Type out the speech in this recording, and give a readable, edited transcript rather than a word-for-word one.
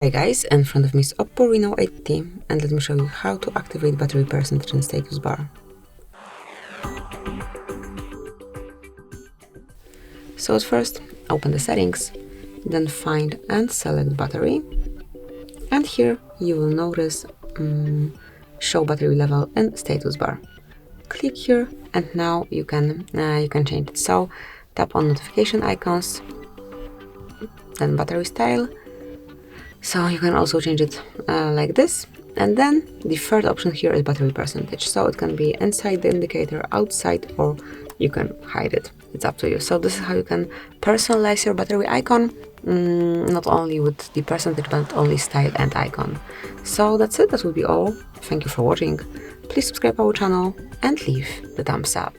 Hi guys, in front of me is OPPO Reno 8T and let me show you how to activate battery percentage and status bar. So at first, open the settings, then find and select battery, and here you will notice show battery level and status bar. Click here and now you can change it. So tap on notification icons, then battery style. So you can also change it like this. And then the third option here is battery percentage. So it can be inside the indicator, outside, or you can hide it. It's up to you. So this is how you can personalize your battery icon, not only with the percentage, but only style and icon. So that's it. That will be all. Thank you for watching. Please subscribe our channel and leave the thumbs up.